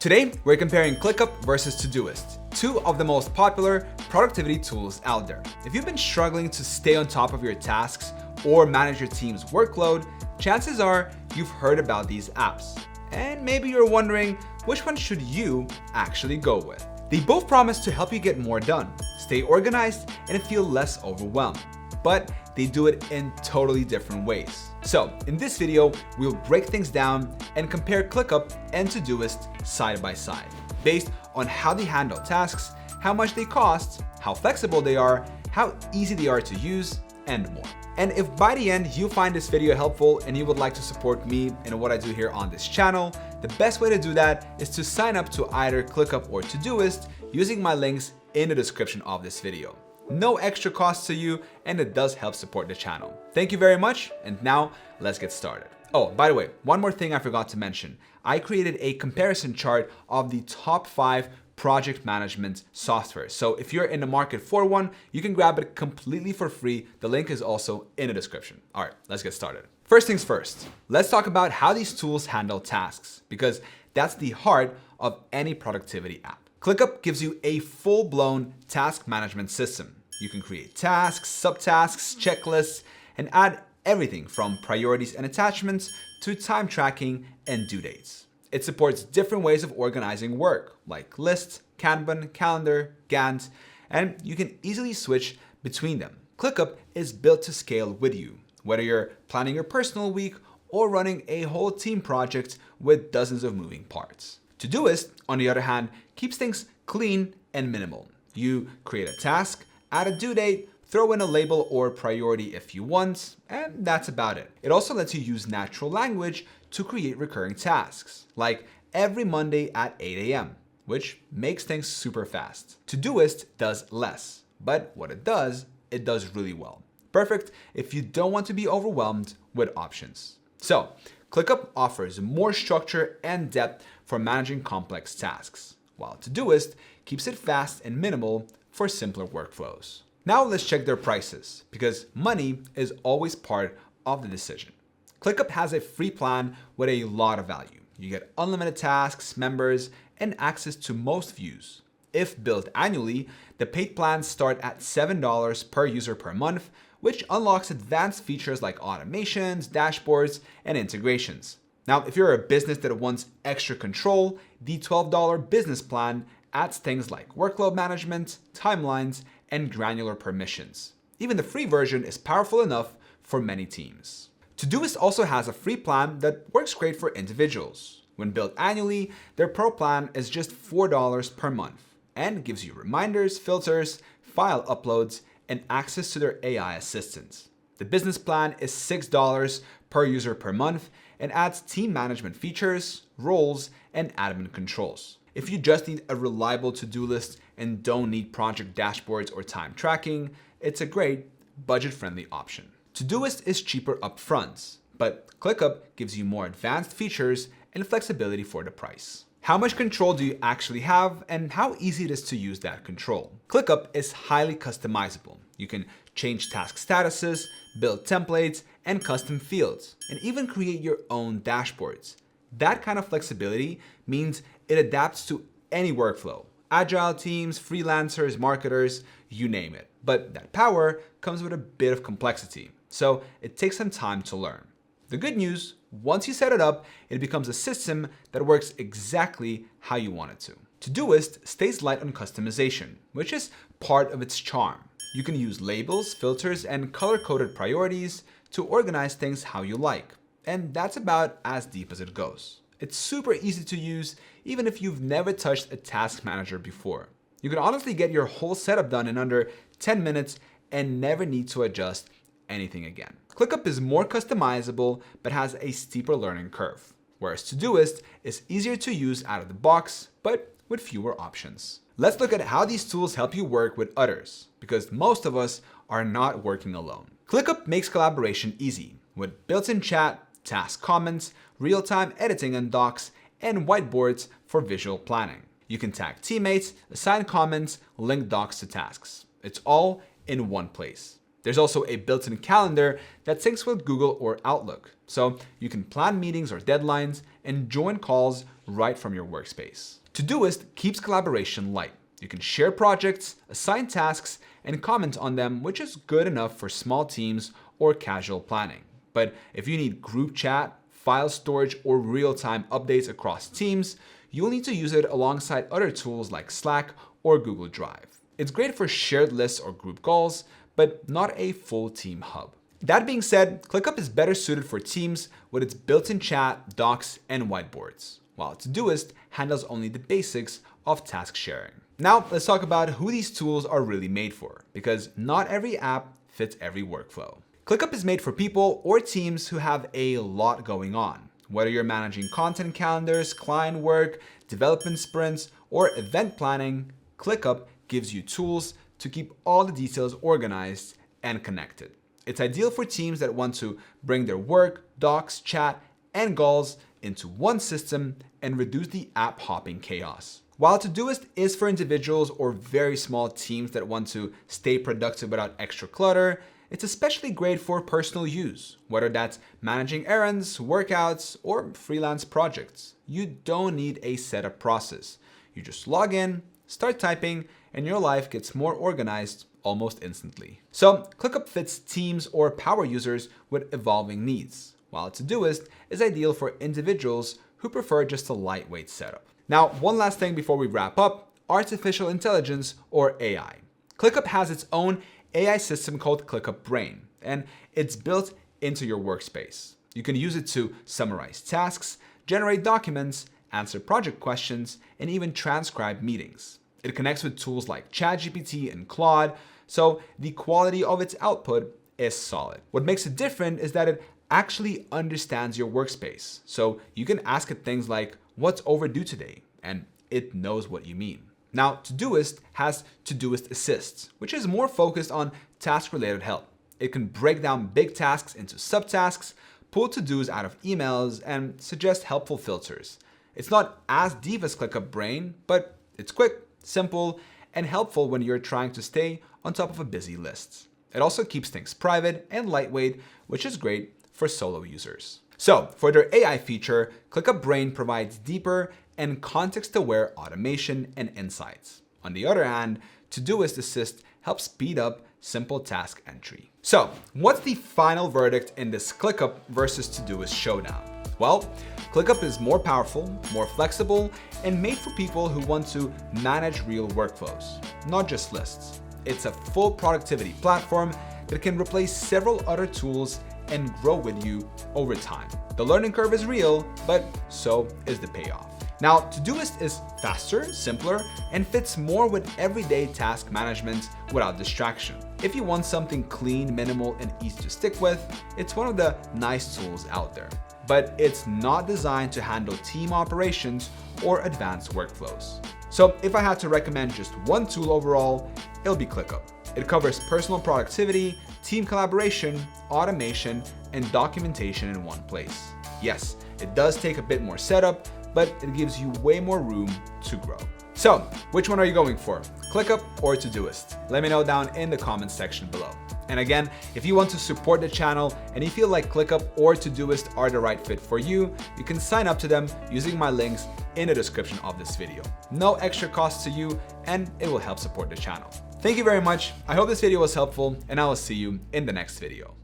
Today, we're comparing ClickUp versus Todoist, two of the most popular productivity tools out there. If you've been struggling to stay on top of your tasks or manage your team's workload, chances are you've heard about these apps. And maybe you're wondering, which one should you actually go with? They both promise to help you get more done, stay organized, and feel less overwhelmed. But they do it in totally different ways. So in this video, we'll break things down and compare ClickUp and Todoist side by side, based on how they handle tasks, how much they cost, how flexible they are, how easy they are to use, and more. And if by the end you find this video helpful and you would like to support me and what I do here on this channel, the best way to do that is to sign up to either ClickUp or Todoist using my links in the description of this video. No extra cost to you, and it does help support the channel. Thank you very much, and now let's get started. Oh, by the way, one more thing I forgot to mention. I created a comparison chart of the top 5 project management software. So if you're in the market for one, you can grab it completely for free. The link is also in the description. All right, let's get started. First things first, let's talk about how these tools handle tasks, because that's the heart of any productivity app. ClickUp gives you a full-blown task management system. You can create tasks, subtasks, checklists, and add everything from priorities and attachments to time tracking and due dates. It supports different ways of organizing work, like lists, Kanban, calendar, Gantt, and you can easily switch between them. ClickUp is built to scale with you, whether you're planning your personal week or running a whole team project with dozens of moving parts. Todoist, on the other hand, keeps things clean and minimal. You create a task, add a due date, throw in a label or priority if you want, and that's about it. It also lets you use natural language to create recurring tasks, like every Monday at 8 a.m., which makes things super fast. Todoist does less, but what it does really well. Perfect if you don't want to be overwhelmed with options. So, ClickUp offers more structure and depth for managing complex tasks, while Todoist keeps it fast and minimal for simpler workflows. Now let's check their prices, because money is always part of the decision. ClickUp has a free plan with a lot of value. You get unlimited tasks, members, and access to most views. If billed annually, the paid plans start at $7 per user per month, which unlocks advanced features like automations, dashboards, and integrations. Now, if you're a business that wants extra control, the $12 business plan adds things like workload management, timelines, and granular permissions. Even the free version is powerful enough for many teams. Todoist also has a free plan that works great for individuals. When billed annually, their pro plan is just $4 per month and gives you reminders, filters, file uploads, and access to their AI assistants. The business plan is $6 per user per month and adds team management features, roles, and admin controls. If you just need a reliable to-do list and don't need project dashboards or time tracking, it's a great, budget-friendly option. Todoist is cheaper upfront, but ClickUp gives you more advanced features and flexibility for the price. How much control do you actually have, and how easy it is to use that control? ClickUp is highly customizable. You can change task statuses, build templates, and custom fields, and even create your own dashboards. That kind of flexibility means it adapts to any workflow. Agile teams, freelancers, marketers, you name it. But that power comes with a bit of complexity, so it takes some time to learn. The good news, once you set it up, it becomes a system that works exactly how you want it to. Todoist stays light on customization, which is part of its charm. You can use labels, filters, and color-coded priorities to organize things how you like. And that's about as deep as it goes. It's super easy to use, even if you've never touched a task manager before. You can honestly get your whole setup done in under 10 minutes and never need to adjust anything again. ClickUp is more customizable, but has a steeper learning curve, whereas Todoist is easier to use out of the box, but with fewer options. Let's look at how these tools help you work with others, because most of us are not working alone. ClickUp makes collaboration easy, with built-in chat, task comments, real-time editing in docs, and whiteboards for visual planning. You can tag teammates, assign comments, link docs to tasks. It's all in one place. There's also a built-in calendar that syncs with Google or Outlook, so you can plan meetings or deadlines and join calls right from your workspace. Todoist keeps collaboration light. You can share projects, assign tasks, and comment on them, which is good enough for small teams or casual planning. But if you need group chat, file storage, or real-time updates across teams, you'll need to use it alongside other tools like Slack or Google Drive. It's great for shared lists or group goals, but not a full team hub. That being said, ClickUp is better suited for teams with its built-in chat, docs, and whiteboards, while Todoist handles only the basics of task sharing. Now, let's talk about who these tools are really made for, because not every app fits every workflow. ClickUp is made for people or teams who have a lot going on. Whether you're managing content calendars, client work, development sprints, or event planning, ClickUp gives you tools to keep all the details organized and connected. It's ideal for teams that want to bring their work, docs, chat, and goals into one system and reduce the app hopping chaos. While Todoist is for individuals or very small teams that want to stay productive without extra clutter, it's especially great for personal use, whether that's managing errands, workouts, or freelance projects. You don't need a setup process. You just log in, start typing, and your life gets more organized almost instantly. So ClickUp fits teams or power users with evolving needs, while Todoist is ideal for individuals who prefer just a lightweight setup. Now, one last thing before we wrap up, artificial intelligence or AI. ClickUp has its own AI system called ClickUp Brain, and it's built into your workspace. You can use it to summarize tasks, generate documents, answer project questions, and even transcribe meetings. It connects with tools like ChatGPT and Claude, so the quality of its output is solid. What makes it different is that it actually understands your workspace. So you can ask it things like, "What's overdue today?" and it knows what you mean. Now, Todoist has Todoist Assist, which is more focused on task-related help. It can break down big tasks into subtasks, pull to-dos out of emails, and suggest helpful filters. It's not as deep as ClickUp Brain, but it's quick, simple, and helpful when you're trying to stay on top of a busy list. It also keeps things private and lightweight, which is great for solo users. So, for their AI feature, ClickUp Brain provides deeper and context-aware automation and insights. On the other hand, Todoist Assist helps speed up simple task entry. So, what's the final verdict in this ClickUp versus Todoist showdown? Well, ClickUp is more powerful, more flexible, and made for people who want to manage real workflows, not just lists. It's a full productivity platform that can replace several other tools and grow with you over time. The learning curve is real, but so is the payoff. Now, Todoist is faster, simpler, and fits more with everyday task management without distraction. If you want something clean, minimal, and easy to stick with, it's one of the nice tools out there. But it's not designed to handle team operations or advanced workflows. So if I had to recommend just one tool overall, it'll be ClickUp. It covers personal productivity, team collaboration, automation, and documentation in one place. Yes, it does take a bit more setup, but it gives you way more room to grow. So, which one are you going for? ClickUp or Todoist? Let me know down in the comments section below. And again, if you want to support the channel and you feel like ClickUp or Todoist are the right fit for you, you can sign up to them using my links in the description of this video. No extra cost to you, and it will help support the channel. Thank you very much. I hope this video was helpful, and I will see you in the next video.